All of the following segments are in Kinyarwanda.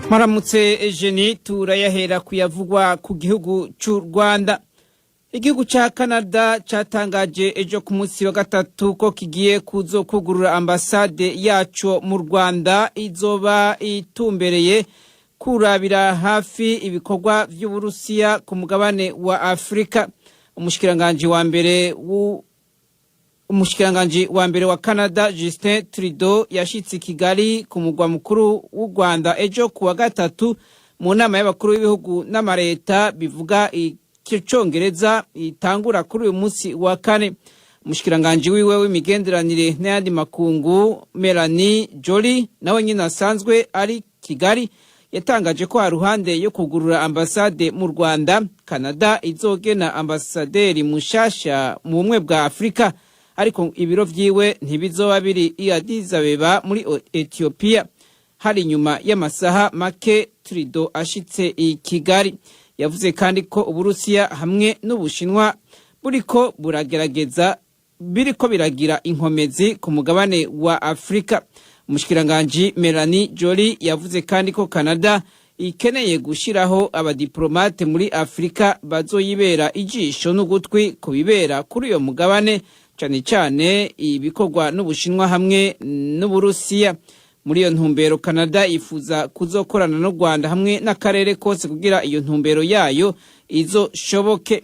Maramutse Eugenie turayahera kuyavugwa ku gihugu cy'u Rwanda. Igihugu ca Canada catangaje ejo ku munsi wa gatatu ko kigiye kuzokugurura ambasade yaco mu Rwanda izoba itumbereye kurabira hafi ibikorwa vy'Uburusiya ku mugabane wa Afrika. Umushikiranganji wa mbere wa Canada Justin Trudeau yashitse Kigali ku mugwa mukuru w'u Rwanda ejo ku wa gatatu mu nama y'abakuru b'ibihugu n'amareta bivuga icyongereza itangura kuri uyu munsi wa kane. Umushikiranganji wiwe w'imigenderanire n'ayandi makungu Melanie Joly nawe nyine asanzwe ari Kigali yatangaje ko haruhande yo kugurura ambasade mu Rwanda, Canada izogena ambasaderi mushasha mu bumwe bwa Afrika, ariko ibiro vyiwe ntibizoba biri i Addis Abeba muri Ethiopia. Hari nyuma y'amasaha make Trudeau ashitse i Kigali. Yavuze kandi ko Uburusiya hamwe n'Ubushinwa biriko biragira inkomezi ku mugabane wa Afrika. Umushikiranganji Melanie Joly yavuze kandi ko Canada ikeneye gushiraho abadiplomate muri Afrika bazoyibera ijisho n'ugutwi ku bibera kuri uyo mugabane, cyane cyane ibikorwa n'Ubushinwa hamwe n'Uburusiya. Muri iyo ntumbero Canada ifuza kuzokorana no Rwanda hamwe n'akarere kose kugira iyo ntumbero yayo izoshoboke.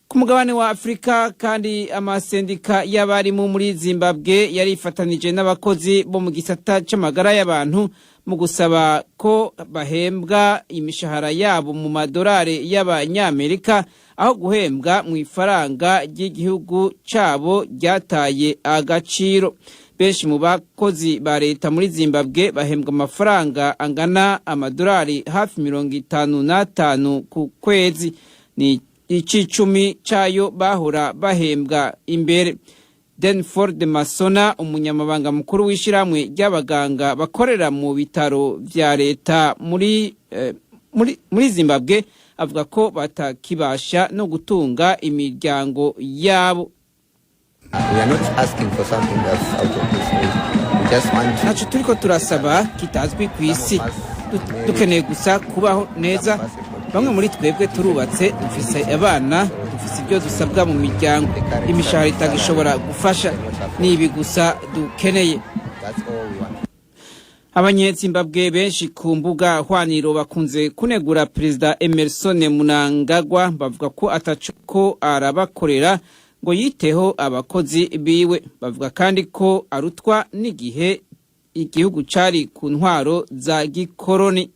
Ku mugabane wa Afrika kandi amasendika y'abarimu muri Zimbabwe yarifatanije n'abakozi bo mu gisata c'amagara y'abantu mu gusaba ko bahembwa imishahara yabo mu madolari y'abanyamerika aho guhembwa mu ifaranga ry'igihugu cabo ryataye agaciro. Benshi mu bakozi ba leta muri Zimbabwe bahembwa amafaranga angana amadolari hafi 55 ku kwezi, ni icicumi cayo bahora bahembwa imbere. Denford Masona, umunyamabanga mukuru w'ishiramwe ry'abaganga bakorera mu bitaro vya leta muri Zimbabwe, avuga ko batakibasha no gutunga imiryango yabo. We are not asking for something that's out of this world. We just want Nacho turiko turasaba kitazwi kw'isi. Dukeneye gusa kubaho neza. Bamwe muri twebwe turubatse, dufise abana, dufise ibyo dusabwa mu miryango. Imishahara itagishobora gufasha, nibi gusa dukeneye. Abanyezimbabwe benshi ku mbuga hwaniro bakunze kunegura Perezida Emerson Mnangagwa, bavuga ko ataco arabakorera ngo yiteho abakozi biwe. Bavuga kandi ko arutwa n'igihe igihugu cari ku ntwaro za gikoroni.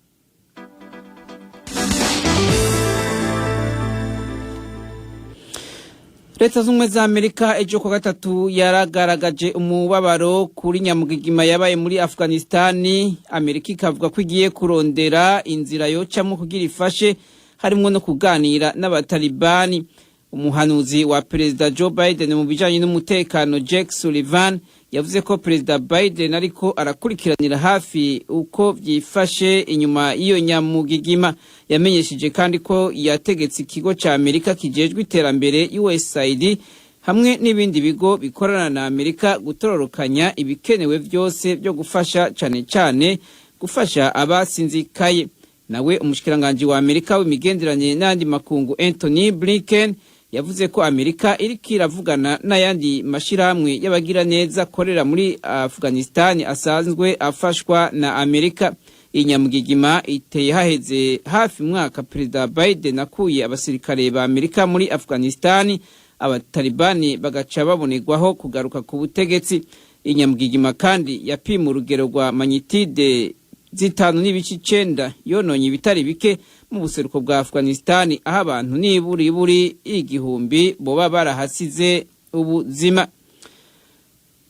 Leta z'Ubumwe za Amerika ejo ku gatatu yaragaragaje umubabaro kuri nyamugigima yabaye muri Afghanistani. Amerika ikavuga ko igiye kurondera inzira yocamo kugira ifashe, harimo no kuganira n'abatalibani. Umuhanuzi wa Perezida Joe Biden mu bijanye n'umutekano Jake Sullivan yavuze ko Perezida Biden ariko arakurikiranira hafi uko vyifashe inyuma iyo nyamugigima. Yamenyesheje kandi ko yategetse ikigo ca Amerika kijejwe iterambere USAID hamwe n'ibindi bigo bikorana na Amerika gutororokanya ibikenewe vyose byo gufasha, cane cane gufasha abasinzikaye. Nawe umushikiranganji wa Amerika w'imigenderanire n'andi makungu Anthony Blinken yavuze ko Amerika iriko iravugana n'ayandi mashirahamwe y'abagira neza korera muri Afghanistan asanzwe afashwa na Amerika. Inyamugigima iteye haheze hafi mwaka Perezida Biden akuye abasirikare ba Amerika muri Afghanistan, abatalibani bagaca babonerwaho kugaruka ku butegetsi. Inyamugigima kandi yapima urugero rwa magnitude 5.9 yononye ibitari bike mu buseruko bwa Afghanistan, aho abantu niburi igihumbi boba barahasize ubuzima.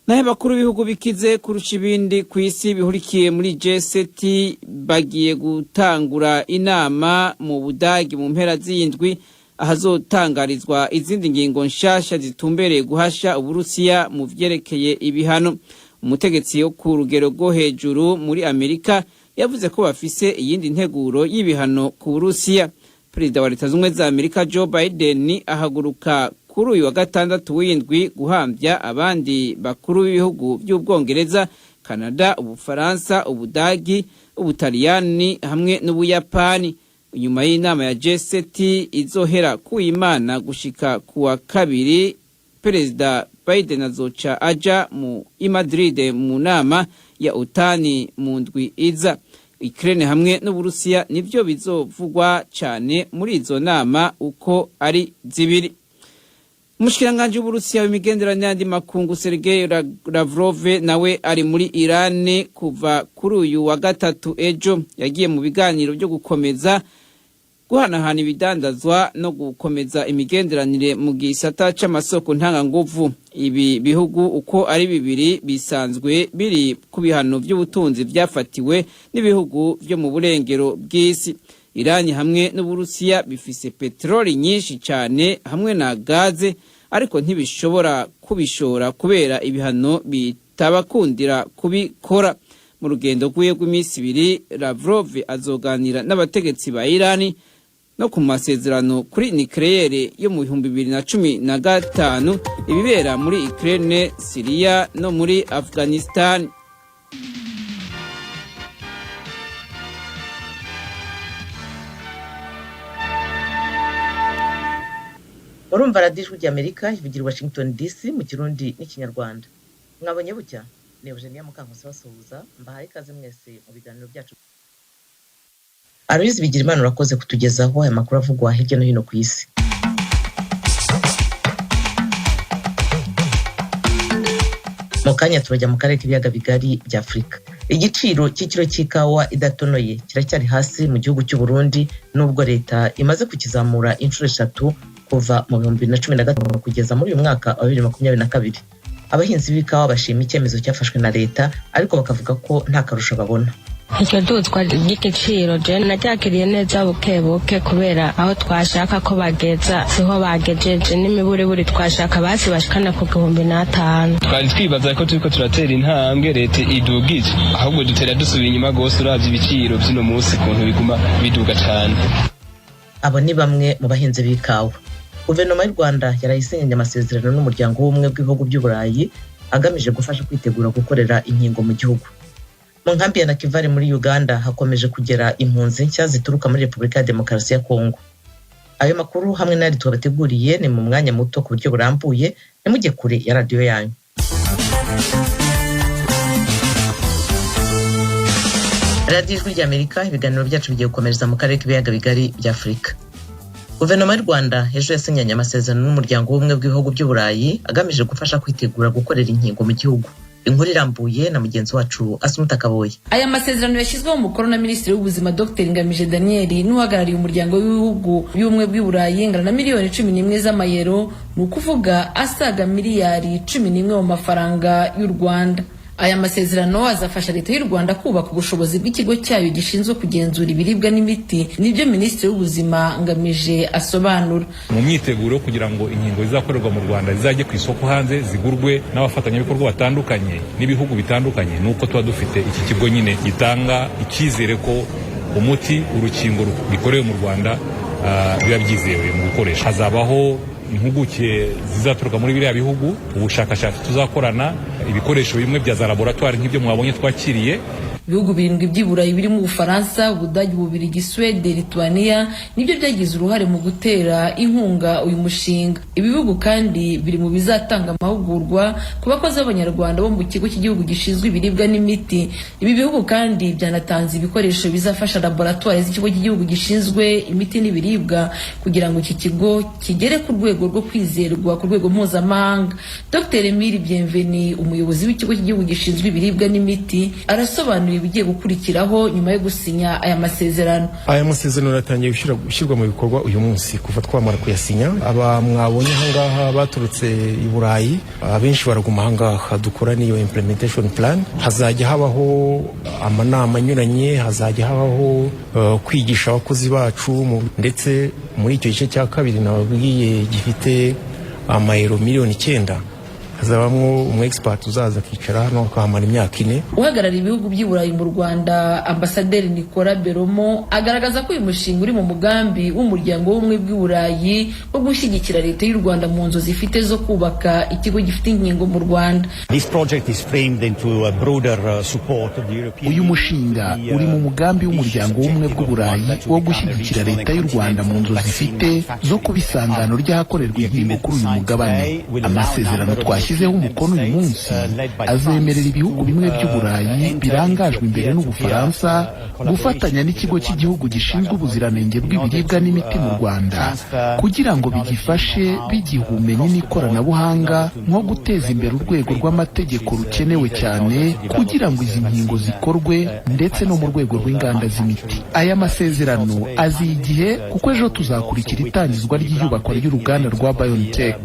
Nahe bakuru bihugu bikize kurusha ibindi kw'isi bihurikiye muri G7 bagiye gutangura inama mu Budagi mu mpera z'indwi ahazotangarizwa izindi ngingo nshasha zitumbereye guhasha Uburusiya mu vyerekeye ibihano. Umutegetsi wo ku rugero rwo hejuru muri Amerika yavuze ko bafise iyindi nteguro y'ibihano ku Burusiya. Perezida wa Leta z'Ubumwe za Amerika Joe Biden ahaguruka kuri uyu wa gatandatu w'indwi guhambya abandi bakuru b'ibihugu by'Ubwongereza, Canada, Ubufaransa, Ubudagi, Ubutaliyani hamwe n'Ubuyapani. Nyuma y'inama ya G7 izohera ku Imana gushika kuwa kabiri, Perezida Biden azoca aja mu Madrid mu nama ya OTAN mu ndwi iza. Ukraine hamwe n'Uburusiya nivyo bizovugwa cyane muri izo nama uko ari zibiri. Umushikiranganje w'Uburusiya w'imigenderanire n'andi makungu Sergei Lavrov nawe ari muri Iran kuva kuri uyu wa gatatu ejo. Yagiye mu biganiro byo gukomeza guhanahana ibidandazwa no gukomeza imigenderanire mu gisata c'amasoko ntanganguvu. Ibi bihugu uko ari bibiri bisanzwe biri ku bihano by'ubutunzi byafatiwe n'ibihugu byo mu burengero bw'isi. Irani hamwe n'Uburusiya bifise petroli nyinshi cyane hamwe na gaze, ariko ntibishobora kubishora kubera ibihano bitabakundira kubikora. Mu rugendo rw'iwe rw'iminsi ibiri, Lavrov azoganira n'abategetsi ba Irani no ku masezerano kuri nucleaire yo mu 2015 ibibera muri Ukraine, Syria no muri Afghanistan. Urumva radiyo ry'Amerika ivugira Washington DC mu Kirundi n'Ikinyarwanda. Mwabonye bucya ni Eugenia Mukankusi basuhuza, mbahaye ikaze mwese mu biganiro byacu. Aloyizi Bigirimana urakoze kutugezaho aya makuru avugwa hirya no hino ku isi. Mu kanya turajya mu karere k'ibiyaga bigari bya Afrika. Igiciro cy'ikiro cy'ikawa idatonoye kiracyari hasi mu gihugu cy'u Burundi, nubwo leta imaze kukizamura inshuro 3 kuva mu 2015 kugeza muri uyu mwaka wa 2022. Abahinzi b'ikawa bashima icyemezo cyafashwe na leta, ariko bakavuga ko nta karusho babona. Icyo dutwa igiciro je nacyakiriye neza bukebuke, kubera aho twashaka ko bageza siho bagejeje, n'imiburiburi twashaka basi bashikana ku 1500. Twari twibaza ko turiko turatera intambwe leta idugije, ahubwo dutera dusubira inyuma gose uravye ibiciro by'ino munsi kuntu biguma biduga cyane. Abo ni bamwe mu bahinzi b'ikawa. Guverinoma y'u Rwanda yarayisinyanye amasezerano n'umuryango w'ubumwe bw'ibihugu by'Uburayi agamije gufasha kwitegura gukorera inkingo mu gihugu. Mu nkambi ya Nakivale muri Uganda hakomeje kugera impunzi nshya zituruka muri Repubulika ya Demokarasi ya Kongo. Ayo makuru hamwe n'ari tubateguriye ni mu mwanya muto ku buryo burambuye, nimujye kure ya radio yanyu. Radio ry'Amerika ibiganiro byacu bigiye gukomereza mu karere k'ibiyaga bigari bya Afrika. Guverinoma y'u Rwanda ejo yasinyanye amasezerano n'umuryango w'ubumwe bw'ibihugu by'Uburayi agamije gufasha kwitegura gukorera inkingo mu gihugu. Inkuru irambuye na mugenzi wacu Asumuta Kaboye. Aya masezerano yashyizweho umukono na Minisitiri w'Ubuzima Dr Ngamije Daniel n'uhagarariye umuryango w'ibihugu by'ubumwe bw'Uburayi ingana na miliyoni 11 z'amayero, ni ukuvuga asaga miliyari 11 mu mafaranga y'u Rwanda. Aya masezerano azafasha leta y'u Rwanda kubaka ubushobozi bw'ikigo cyayo gishinzwe kugenzura ibiribwa n'imiti, nibyo Minisitiri w'Ubuzima Ngamije asobanura. Mu myiteguro kugira ngo inkingo zizakorerwa mu Rwanda zizajye ku isoko hanze zigurwe n'abafatanyabikorwa batandukanye n'ibihugu bitandukanye, nuko tuba dufite iki kigo nyine gitanga icyizere ko umuti urukingo bikorewe mu Rwanda biba byizewe mu gukoresha. Hazabaho impuguke zizaturuka muri biriya bihugu, ubushakashatsi tuzakorana, ibikoresho bimwe bya za laboratoire nk'ibyo mwabonye twakiriye. Ibihugu birindwi by'Iburayi birimo Ubufaransa, Ubudagi, Ububirigi, Sweden, Lithuania nibyo byagize uruhare mu gutera inkunga uyu mushinga. Ibi bihugu kandi biri mu bizatanga amahugurwa ku bakozi b'Abanyarwanda bo mu kigo cy'igihugu gishinzwe ibiribwa n'imiti. Ibi bihugu kandi byanatanze ibikoresho bizafasha laboratoire z'ikigo cy'igihugu gishinzwe imiti n'ibiribwa kugira ngo iki kigo kigere ku rwego rwo kwizerwa ku rwego mpuzamahanga. Dr Emile Bienveni, umuyobozi w'ikigo cy'igihugu gishinzwe ibiribwa n'imiti, arasobanura ibigiye gukurikiraho nyuma yo gusinya aya masezerano. Aya masezerano yatangiye gushyirwa mu bikorwa uyu munsi kuva twamara kuyasinya. Aba mwabonye ahangaha baturutse i Burayi, abenshi baraguma ahangaha dukora niyo implementation plan. Hazajya habaho amanama anyuranye, hazajya habaho kwigisha abakozi bacu, ndetse muri icyo gice cya kabiri nababwiye gifite amayero miliyoni 9 hazabamwo umu expert uzaza akicara hano akahamara imyaka 4. Uhagarariye ibihugu by'i Burayi mu Rwanda Ambasaderi Nicolas Beromo agaragaza ko uyu mushinga uri mu mugambi w'umuryango w'ubumwe bw'i Burayi wo gushyigikira leta y'u Rwanda mu nzo zifite zo kubaka ikigo gifite inkingo mu Rwanda. Uyu mushinga uri mu mugambi w'umuryango w'ubumwe bw'u Burayi wo gushyigikira leta y'u Rwanda mu nzo zifite zo kubisangano ry'ahakorerwa inkingo kuri uyu mugabane. Amasezerano twashyizeho umukono uyu munsi azemerera ibihugu bimwe by'u Burayi birangajwe imbere n'Ubufaransa gufatanya n'ikigo cy'igihugu gishinzwe ubuziranenge bw'ibiribwa n'imiti mu Rwanda kugira ngo bigifashe bigiha ubumenyi n'ikoranabuhanga nko guteza imbere urwego rw'amategeko rukenewe cyane kugira ngo izi nkingo zikorwe ndetse no mu rwego rw'inganda z'imiti. Aya masezerano aziye igihe kuko ejo tuzakurikira itangizwa ry'iyubakwa ry'uruganda rwa BioNTech.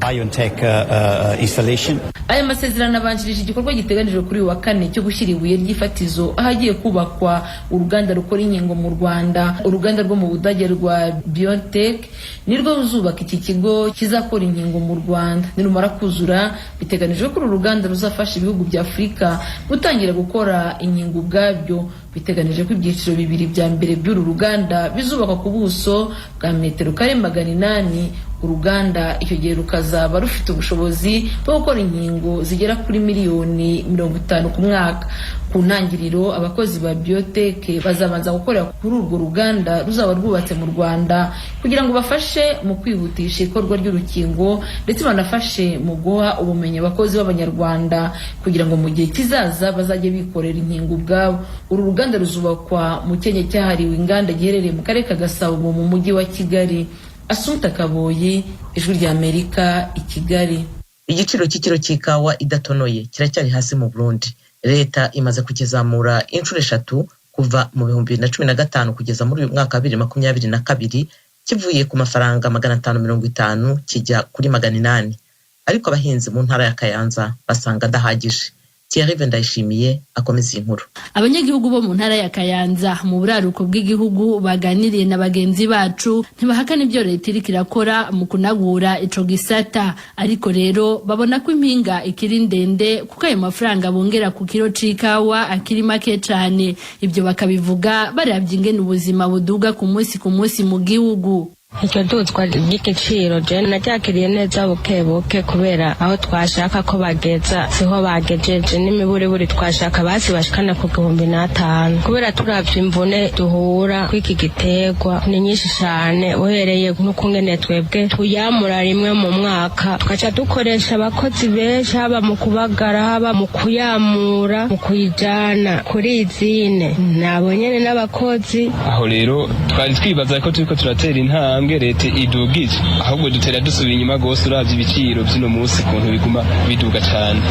Aya masezerano abanjirije igikorwa giteganijwe kuri uyu wa 4 cyo gushyira ibuye ry'ifatizo ahagiye kubakwa uruganda rukora inkingo mu Rwanda. Uruganda rwo mu Budage rwa BioNTech nirwo ruzubaka iki kigo kizakora inkingo mu Rwanda. Nirumara kuzura biteganijwe ko uru ruganda ruzafasha ibihugu bya Afrika gutangira gukora inkingo ubwabyo. Biteganije ko ibyiciro bibiri bya mbere by'uru ruganda bizubakwa ku buso bwa metero kare 800. Uruganda icyo gihe rukazaba rufite ubushobozi bwo gukora inkingo zigera kuri miliyoni 50 ku mwaka. Ku ntangiriro abakozi ba BioNTech bazabanza gukorera kuri urwo ruganda ruzaba rwubatse mu Rwanda kugira ngo bafashe mu kwihutisha ikorwa ry'urukingo ndetse banafashe mu guha ubumenyi abakozi b'Abanyarwanda kugira ngo mu gihe kizaza bazajye bikorera inkingo ubwabo. Uru ruganda ruzubakwa mu Kenya cyahariwe inganda giherereye mu karere ka Gasabo mu mujyi wa Kigali. Asumta Kaboyi, Ijwi rya Amerika, i Kigali. Igiciro cy'ikiro cy'ikawa idatonoye kiracyari hasi mu Burundi. Leta imaze kukizamura inshuro 3 kuva mu 2015 kugeza muri uyu mwaka 2022 kivuye ku mafaranga 550 kijya kuri 800. Ariko abahinzi mu ntara ya Kayanza basanga adahagije. Thierry Ndayishimiye akomeza inkuru. Abanyagihugu bo mu ntara ya Kayanza mu buraruko bw'igihugu baganiriye na bagenzi bacu ntibahakana ibyo leta iriko irakora mu kunagura ico gisata, ariko rero babona ko impinga ikiri ndende kuko ayo mafaranga bongera ku kiro c'ikawa akiri make cyane. Ibyo bakabivuga baravye ingene ubuzima buduga ku munsi mu gihugu. Icyo duzwa ry'igiciro je naryakiriye neza bukebuke kubera aho twashaka ko bageza siho bagejeje, n'imiburiburi twashaka basi bashikana ku 5,000 kubera turavye imvune duhura kw'iki giterwa ni nyinshi cyane. Uhereye n'ukungene twebwe tuyamura rimwe mu mwaka tukaca dukoresha abakozi benshi haba mu kubagara haba mu kuyamura mu kuyijana kuri izine nabo nyene n'abakozi. Aho rero twari twibaza ko turiko turatera intambwe leta idugije, ahubwo dutera dusubira inyuma gose uravye ibiciro by'ino munsi kuntu biguma biduga cyane.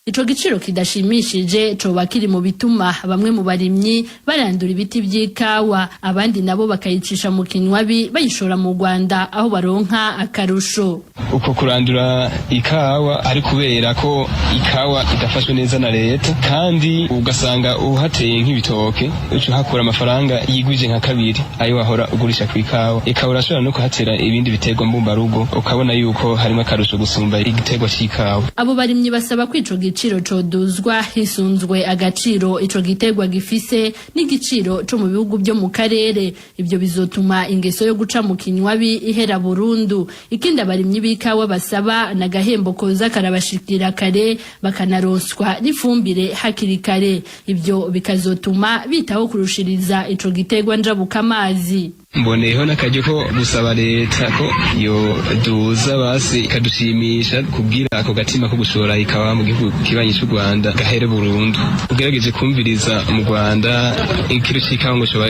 Ico giciro kidashimishije coba kiri mu bituma bamwe mu barimyi barandura ibiti by'ikawa, abandi nabo bakayicisha mu kinywabi bayishora mu Rwanda aho baronka akarusho. Uko kurandura ikawa ari kubera ko ikawa idafashwe neza na leta, kandi ugasanga uhateye nk'ibitoke uco hakura amafaranga yigwije nka 2 ayo wahora ugurisha ku ikawa. Ikawa urashobora no kuhatera ibindi biterwa mbumbarugo ukabona yuko harimo akarusho gusumba igiterwa c'ikawa. Abo barimyi basaba kwico igiciro coduzwa hisunzwe agaciro ico giterwa gifise n'igiciro co mu bihugu byo mu karere. Ibyo bizotuma ingeso yo guca mu kinywabi ihera burundu. Ikindi abarimyi b'ikawa basaba na gahembo koza karabashikira kare bakanaronswa n'ifumbire hakiri kare. Ibyo bikazotuma bitaho kurushiriza ico giterwa njabuka amazi. Mboneyeho n'akaryo ko gusaba leta ko yo duza basi ikadushimisha kubwira ako gatima ko gushora ikawa mu gihugu kibanyi cy'u Rwanda gahere burundu. Ugerageje kumviriza mu Rwanda ikiro cy'ikawa ngo cyo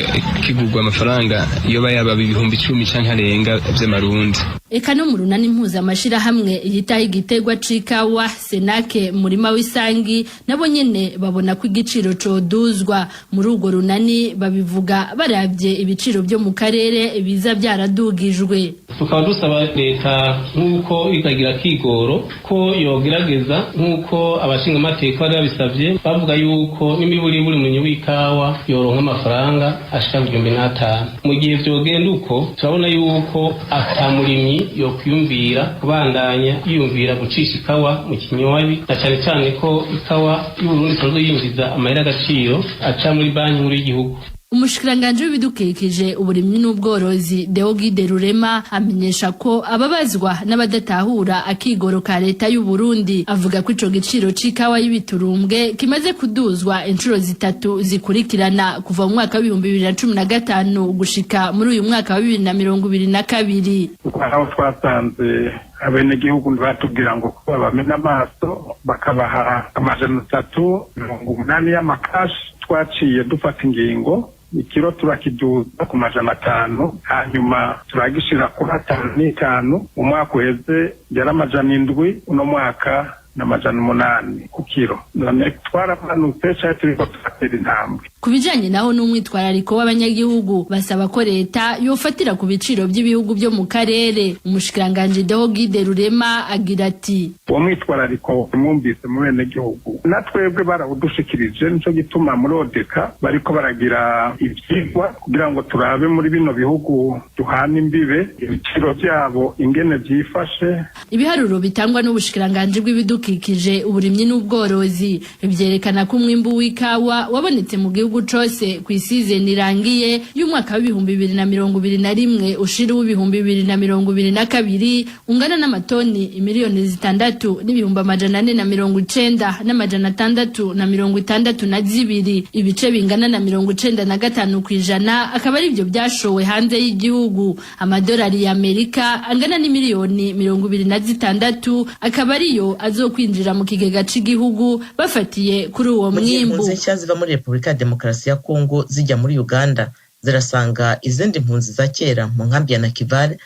kigurwa amafaranga yo bayaba 10,000 canke arenga by'amarundi. Eka no mu runani mpuzamashira hamwe yitaye igiterwa c'ikawa Senake murima w'isangi nabo nyene babona ko igiciro coduzwa. Muri urwo runani babivuga baravye ibiciro byo mu karere biza byaradugijwe. Tukaba dusaba leta nk'uko ikagira kigoro ko yogerageza nk'uko abashinga amateka bari babisavye bavuga yuko n'imiburiburi mu w'ikawa yoronka amafaranga ashika 5,000. Mu gihe vyogenda uko turabona yuko atamurimyi umurimyi yo kwiyumvira kubandanya yiyumvira gucisha ikawa mu kinywabi, na cyane cyane ko ikawa y'Uburundi isanzwe yinjiza amahera agaciro aca muri banki nkuru y'igihugu. Umushikiranganje w'ibidukikije uburimyi n'ubworozi Deogide Rurema amenyesha ko ababazwa n'abadatahura akigoro ka leta y'u Burundi, avuga ko ico giciro c'ikawa y'ibiturumbwe kimaze kuduzwa inshuro zitatu zikurikirana kuva mu mwaka wa 2015 gushika muri uyu mwaka wa 2022. Aho twasanze abenegihugu batubwira ngo kuba bamena amaso bakabaha 380 y'amakashi, twaciye dufata ingingo ikiro turakiduza ku 500, hanyuma turagishira ku 5 umwaka uheze yari 700, uno mwaka na 800 ku kiro. None twaramanutse cyane turiko turatera intambwe. Kubijanye naho n'umwitwarariko w'abanyagihugu basaba ko leta yofatira ku biciro by'ibihugu byo mu karere. Umushikiranganje Deogide Rurema agira ati uwo mwitwarariko mwumvise mu bene gihugu natwebwe barawudushikirije, nico gituma muri odeka bariko baragira ivyigwa kugira ngo turabe muri bino bihugu duhana imbibe ibiciro byabo ingene byifashe. Ibiharuro bitangwa n'ubushikiranganje bw'ibidukikije uburimyi n'ubworozi byerekana ko umwimbu w'ikawa wabonetse mu gihugu cose ku isizeni irangiye y'umwaka wa 2021 ushira wa 2022 ungana n'amatoni miliyoni 6,490,662 ibice bingana na 95% akaba ari byo byashowe hanze y'igihugu. Amadolari ya Amerika angana ni miliyoni 26 akaba ariyo azokwinjira mu kigega c'igihugu bafatiye kuri uwo mwimbu. Ziva muri Republika ya Demokarasi ya Kongo zijya muri Uganda zirasanga izindi mpunzi za kera mu nkambi ya Nakivale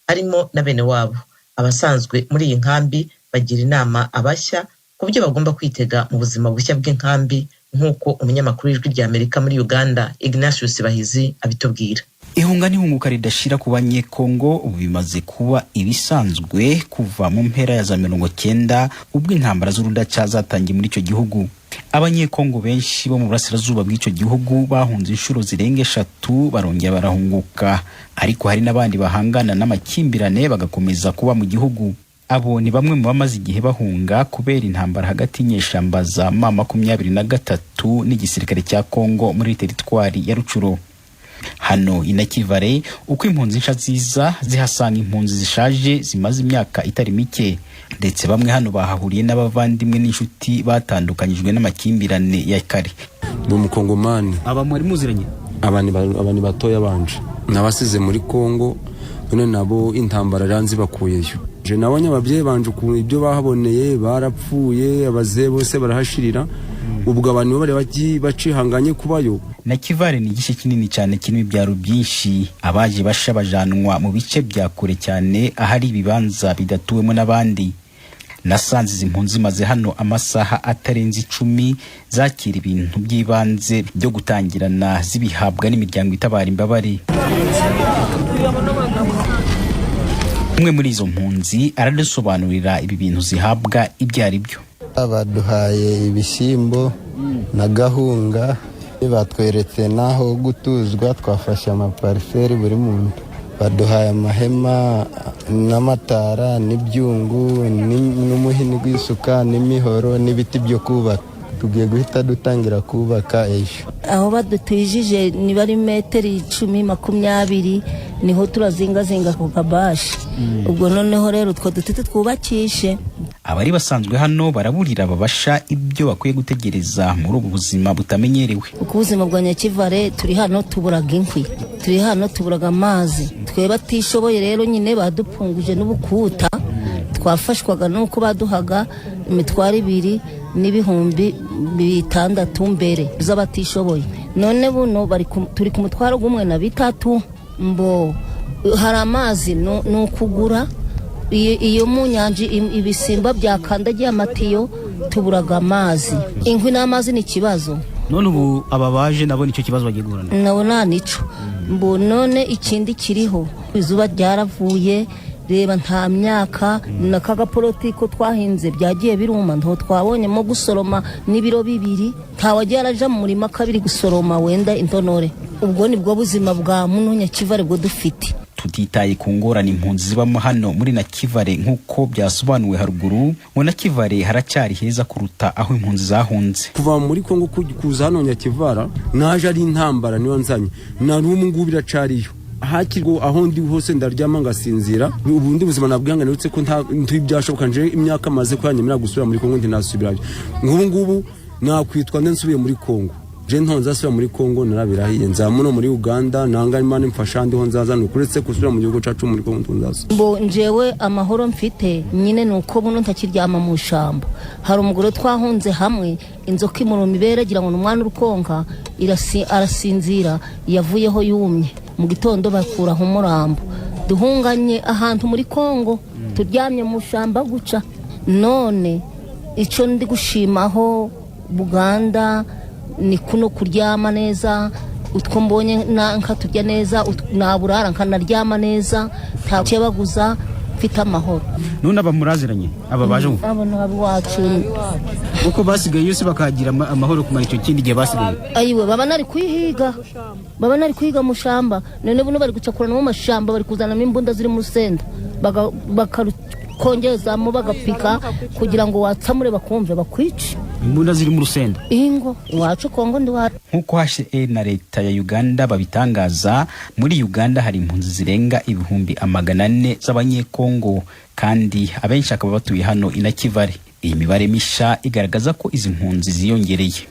harimo na bene wabo. Abasanzwe muri iyi nkambi bagira inama abashya ku byo bagomba kwitega mu buzima bushya bw'inkambi, nk'uko umunyamakuru w'ijwi rya Amerika muri Uganda Ignatius Bahizi abitubwira. Ihunga n'ihunguka ridashira ku banyekongo ubu bimaze kuba ibisanzwe kuva mu mpera ya za 90 ubwo intambara z'urudaca zatangiye muri icyo gihugu. Abanyekongo benshi bo mu burasirazuba bw'icyo gihugu bahunze inshuro zirenga 3 barongera barahunguka, ariko hari n'abandi bahangana n'amakimbirane bagakomeza kuba mu gihugu. Abo ni bamwe mu bamaze igihe bahunga kubera intambara hagati y'inyeshamba za M23 n'igisirikare cya Kongo muri teritwari ya Rucuro. Hano inakivare uko impunzi nsha ziza zihasanga impunzi zishaje zimaze imyaka itari mike, ndetse bamwe hano bahahuriye n'abavandimwe n'inshuti batandukanyijwe n'amakimbirane ya kare. Mu mukongomani aba muri muziranye abani batoya banje nabasize muri Kongo, none nabo intambara ranzi bakuyeyo. Je nabonye ababyeyi banje ku ibyo bahaboneye barapfuye, abazee bose barahashirira, ubwo abantu bari bacihanganye kubayo. Nakivale ni igice kinini cyane kirimo ibyaro byinshi, abaje basha bajanwa mu bice bya kure cyane ahari ibibanza bidatuwemo n'abandi. Nasanze izi mpunzi maze hano amasaha atarenze 10 zakira ibintu by'ibanze byo gutangirana zibihabwa n'imiryango itabara imbabare. Umwe muri izo mpunzi aradusobanurira ibi bintu zihabwa ibyo ari byo. Abaduhaye ibishyimbo na gahunga, batweretse naho gutuzwa, twafashe amapariseri buri muntu. Baduhaye amahema n'amatara n'ibyungu n'umuhini gw'isuka n'imihoro n'ibiti byo kubaka. Tugiye guhita dutangira kubaka ejo. Aho badutwijije ni bari metero 10-20 niho turazingazinga ku kabashi. Ubwo noneho rero two dutite twubakishe. Abari basanzwe hano baraburira babasha ibyo bakwiye gutegereza muri ubu buzima butamenyerewe. Uko ubuzima bwa Nyakivale turi hano tuburaga inkwi, turi hano tuburaga amazi, twe batishoboye rero nyine badupunguje n'ubukuta, twafashwaga nuko baduhaga imitwaro 2 n'ibihumbi 6 mbere z'abatishoboye. None buno turi ku mutwaro gumwe na 3 mbo hari amazi no kugura. Iyo mu nyanja ibisimba byakandagiye amatiyo tuburaga amazi, inkwi n'amazi ni kibazo. None ubu ababaje nabo nicyo kibazo bagiye guhura nabo nico mbo. None ikindi kiriho izuba ryaravuye, reba nta myaka nakaga politiko twahinze byagiye biruma, nto twabonyemo gusoroma n'ibiro 2 ntawagiye araja mu murima 2 gusoroma wenda intonore. Ubwo nibwo buzima bwa muno Nyakivale bwo dufite. tutitaye ku ngorane impunzi zibamo hano muri Nakivale nk'uko byasobanuwe haruguru. Mu Nakivale haracyari heza kuruta aho impunzi zahunze. Kuva muri Kongo kuza hano Nyakivara naje ari intambara niyo nzanye na n'ubu ngubu biracariyo. Hakirwo aho ndi hose ndaryama ngasinzira. Ubundi buzima nabwanga nurutse ko ntibyashoboka nje imyaka maze kwanyemera gusubira muri Kongo ndinasubirayo. Ngubu nakwitwa nsubiye muri Kongo. Je ntonza asubira muri Kongo narabirahiye nzamuno muri Uganda nanga Imana imfasha ndiho nzaza nukuretse kusubira mu gihugu cacu muri Kongo ntunzaza. Mbo njewe amahoro mfite nyine nuko buno ntakiryama mu shamba. Hari umugore twahunze hamwe inzoka imuro mibere gira ngo numwana urukonka arasinzira yavuyeho yumye. Mu gitondo bakuraho umurambo. Duhunganye ahantu muri Kongo turyamye mu shamba guca. None ico ndi gushimaho Buganda ni kuno kuryama neza utwo mbonye nanka turya neza naburara nkanaryama neza ntakebaguza mfite amahoro. None abamuraziranye aba baje abo nabo wacu uko basigaye yose bakagira amahoro kumara icyo kindi gihe basigaye. Ayiwe baba nari kwiga mu shamba none buno bari gucakurana mu mashamba bari kuzanamo imbunda ziri mu senda bakongezamo bagapika kugira ngo watsamure bakumve bakwice. Imbunda ziri mu rusenda ingo iwacu Kongo ndi wa nkuko HCR na leta ya Uganda babitangaza. Muri Uganda hari impunzi zirenga 400,000 z'abanyekongo kandi abenshi akaba batuye hano Nakivale. Iyi mibare misha igaragaza ko izi mpunzi ziyongereye.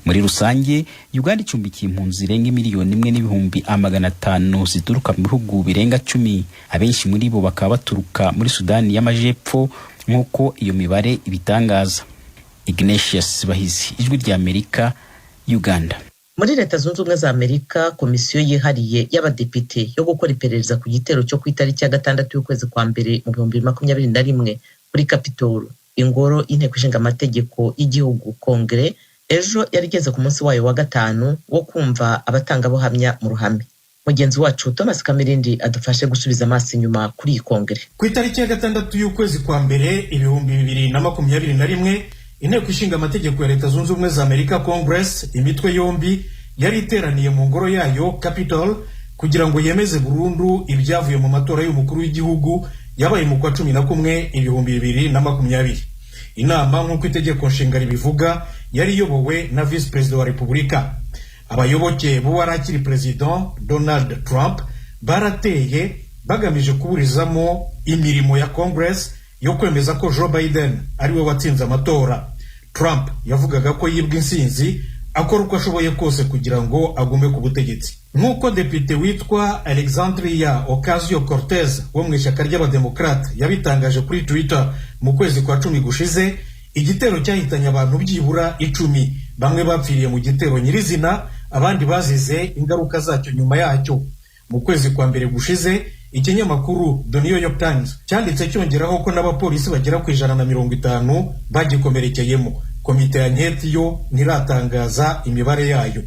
Muri rusange Uganda icumbikiye impunzi zirenga 1,500,000 zituruka mu bihugu birenga 10. Abenshi muri bo bakaba baturuka muri Sudani y'Amajepfo nkuko iyo mibare ibitangaza. Ignatius Bahizi, Ijwi rya Amerika, Uganda. Muri Leta Zunze Ubumwe za Amerika, komisiyo yihariye y'abadepite yo gukora iperereza ku gitero cyo ku itariki ya 6 y'ukwezi kwa mbere mu 2021 kuri Capitol, ingoro y'inteko ishinga amategeko y'igihugu Kongere, ejo yarigeze ku munsi wayo wa 5 wo kumva abatangabuhamya mu ruhame. Mugenzi wacu Thomas Kamirindi adufashe gusubiza amaso inyuma kuri iyi Kongere. Ku itariki ya 6 y'ukwezi kwa mbere 2021 inteko ishinga amategeko ya Leta Zunze Ubumwe za Amerika Congress imitwe yombi yari iteraniye mu ngoro yayo Capitol kugira ngo yemeze burundu ibyavuye mu matora y'umukuru w'igihugu yabaye mu kwa 11 2020. Inama nk'uko itegeko nshinga ribivuga yari iyobowe na Vice President wa Repubulika. Abayoboke b'uwarakiri President Donald Trump barateye bagamije kuburizamo imirimo ya Congress yo kwemeza ko Joe Biden ariwe watsinze amatora. Trump yavugaga ko yibwa insinzi akora uko ashoboye kose kugira ngo agume ku butegetsi. Nk'uko depite witwa Alexandria Ocasio-Cortez wo mu ishyaka ry'abademokrate yabitangaje kuri Twitter mu kwezi kwa 10 gushize, igitero cyahitanye abantu byibura 10. Bamwe bapfiriye mu gitero nyirizina, abandi bazize ingaruka zacyo nyuma yacyo. Mu kwezi kwa mbere gushize, ikinyamakuru The New York Times cyanditse cyongeraho ko n'abapolisi bagera ku 150 bagikomerekeyemo. Komite ya nketi yo ntiratangaza imibare yayo.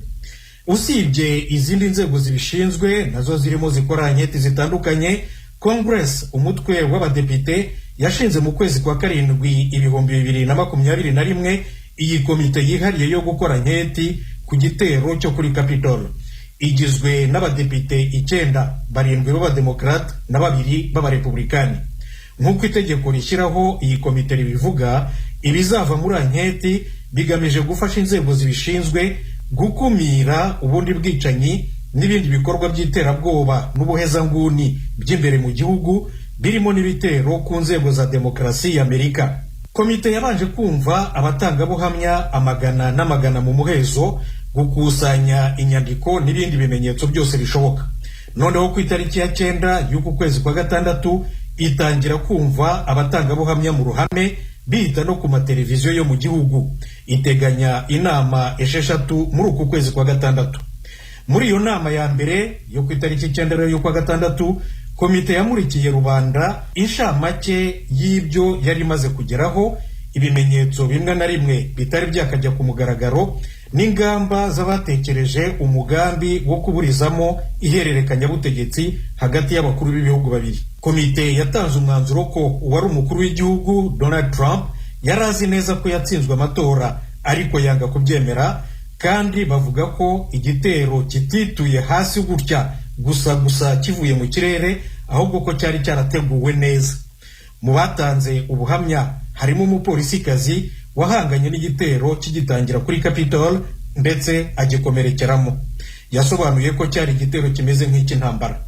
Usibye izindi nzego zibishinzwe nazo zirimo zikora nketi zitandukanye, Congress umutwe w'abadepite yashinze mu kwezi kwa 7 2021 iyi komite yihariye yo gukora nketi ku gitero cyo kuri Capitol. Igizwe n'abadepite 9, 7 b'abademokrate na 2 b'abarepublikani. Nk'uko itegeko rishyiraho iyi komite ribivuga, ibizava muri anketi bigamije gufasha inzego zibishinzwe gukumira ubundi bwicanyi n'ibindi bikorwa by'iterabwoba n'ubuhezanguni by'imbere mu gihugu birimo n'ibitero ku nzego za demokarasi ya Amerika. Komite yabanje kumva abatangabuhamya amagana n'amagana mu muhezo, gukusanya inyandiko n'ibindi bimenyetso byose bishoboka. Noneho ku itariki ya 9 y'uku kwezi kwa 6 itangira kumva abatangabuhamya mu ruhame bita no ku mateleviziyo yo mu gihugu. Iteganya inama 6 muri uku kwezi kwa 6. Muri iyo nama ya mbere yo ku itariki 9 y'uku kwa 6, komite yamurikiye rubanda inshamake y'ibyo yari maze kugeraho, ibimenyetso bimwe na rimwe bitari byakajya ku mugaragaro, n'ingamba z'abatekereje umugambi wo kuburizamo ihererekanya butegetsi hagati y'abakuru b'ibihugu babiri. Komite yatanze umwanzuro ko uwari umukuru w'igihugu Donald Trump yarazi neza ko yatsinzwe amatora ariko yanga kubyemera, kandi bavuga ko igitero kitituye hasi gutya gusa kivuye mu kirere ahubwo ko cyari cyarateguwe neza. Mu batanze ubuhamya harimo umupolisikazi wahanganye n'igitero kigitangira kuri Capitol ndetse agikomerekeramo. Yasobanuye ko cyari igitero kimeze nk'icy'intambara.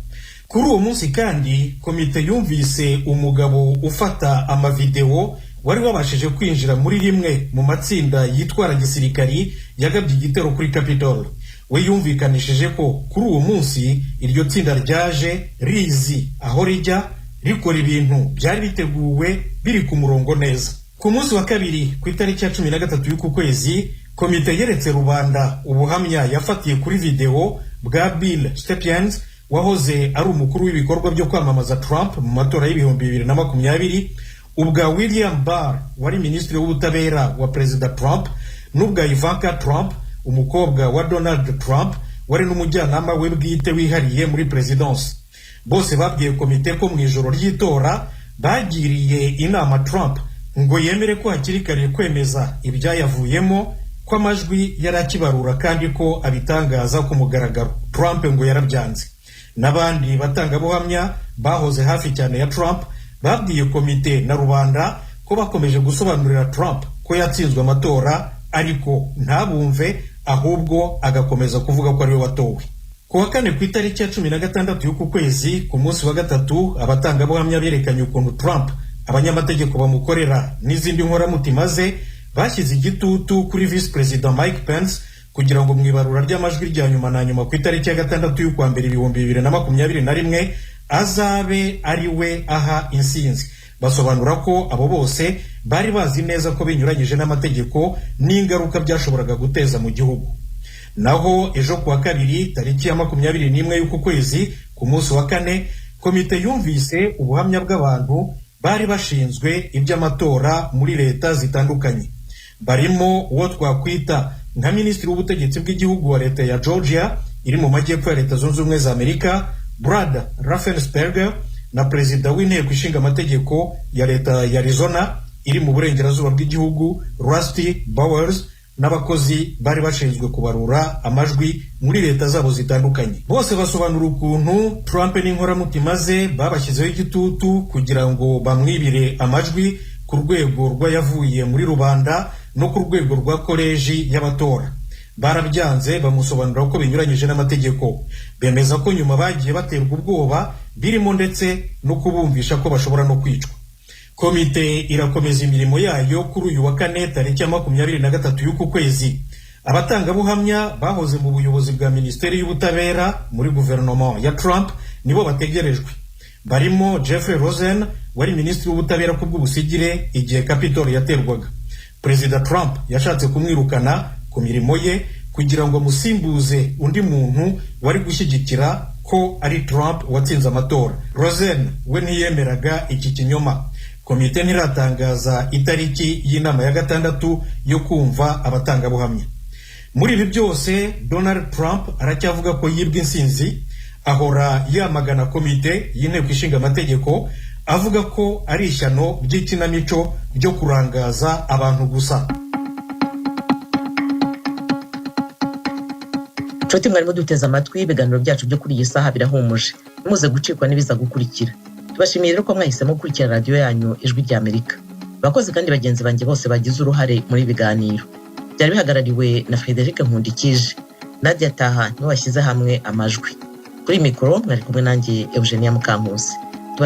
Kuri uwo munsi kandi komite yumvise umugabo ufata amavideo wari wabashije kwinjira muri rimwe mu matsinda yitwara gisirikari yagabye igitero kuri Capitol. We yumvikanishije ko kuri uwo munsi iryo tsinda ryaje rizi aho rijya rikora ibintu byari biteguwe biri ku murongo neza. Ku munsi wa kabiri ku itariki ya 13 y'uku kwezi komite yeretse rubanda ubuhamya yafatiye kuri video bwa Bill Stepien wahoze ari umukuru w'ibikorwa byo kwamamaza Trump mu matora y'ibihumbi 2020, ubwa William Barr wari minisitiri w'ubutabera wa Perezida Trump, n'ubwa Ivanka Trump umukobwa wa Donald Trump wari n'umujyanama we bwite wihariye muri presidence. Bose babwiye komite ko mu ijoro ry'itora bagiriye inama Trump ngo yemere ko hakiri kare kwemeza ibyayavuyemo, ko amajwi yarakibarura kandi ko abitangaza ku mugaragaro. Trump ngo yarabyanze. N'abandi batangabuhamya bahoze hafi cyane ya Trump babwiye komite na rubanda ko bakomeje gusobanurira Trump ko yatsinzwe amatora ariko ntabumve, ahubwo agakomeza kuvuga ko ariwe watowe. Ku wa kane ku itariki ya 16 y'uku kwezi ku munsi wa gatatu abatangabuhamya berekanye ukuntu Trump, abanyamategeko bamukorera n'izindi nkoramutima ze bashyize igitutu kuri Vice President Mike Pence kugira ngo mwibarura ry'amajwi rya nyuma na nyuma ku itariki ya 6 y'ukwa mbere 2021 azabe ari we aha insinzi. Basobanura ko abo bose bari bazi neza ko binyuranyije n'amategeko n'ingaruka byashoboraga guteza mu gihugu. Naho ejo kuwa kabiri tariki ya 21 y'uku kwezi ku munsi wa kane komite yumvise ubuhamya bw'abantu bari bashinzwe iby'amatora muri leta zitandukanye. Barimo uwo twakwita nka minisitiri w'ubutegetsi bw'igihugu wa leta ya Georgia iri mu majyepfo ya Leta Zunze Ubumwe za Amerika, Brad Raffensperger, na perezida w'inteko ishinga amategeko ya leta ya Arizona iri mu burengerazuba bw'igihugu, Rusty Bowers, n'abakozi bari bashinzwe kubarura amajwi muri leta zabo zitandukanye. Bose basobanura ukuntu Trump n'inkoramutima ze babashyizeho igitutu kugira ngo bamwibire amajwi ku rwego rw'ayavuye muri rubanda no ku rwego rwa koleji y'abatora. Barabyanze, bamusobanura ko binyuranyije n'amategeko. Bemeza ko nyuma bagiye baterwa ubwoba birimo ndetse no kubumvisha ko bashobora no kwicwa. Komite irakomeza imirimo yayo kuri uyu wa kane tariki ya 23 y'uku kwezi. Abatangabuhamya bahoze mu buyobozi bwa Minisiteri y'Ubutabera muri guverinoma ya Trump nibo bategerejwe. Barimo Jeffrey Rosen wari minisitiri w'ubutabera ku bw'ubusigire igihe Capitol yaterwaga. Perezida Trump yashatse kumwirukana ku mirimo ye kugira ngo musimbuze undi muntu wari gushyigikira ko ari Trump watsinze amatora. Rosen we ntiyemeraga iki kinyoma. Komite ntiratangaza itariki y'inama ya 6 yo kumva abatangabuhamya. Muri ibi byose Donald Trump aracyavuga ko yibwe insinzi, ahora yamagana komite y'inteko ishinga amategeko avuga ko ari ishyano by'ikinamico byo kurangaza abantu gusa. Nshuti mwarimo duteze amatwi, ibiganiro byacu byo kuri iyi saha birahumuje. Muze gucikwa n'ibiza gukurikira. Tubashimiye rero ko mwahisemo gukurikira radio yanyu Ijwi rya Amerika. Bakoze kandi bagenzi banjye bose bagize uruhare muri biganiro. Byari bihagarariwe na Frederic Nkundikije. Nadia Taha niwe washyize hamwe amajwi. Kuri mikoro mwari kumwe nanjye Eugenia Mukankusi.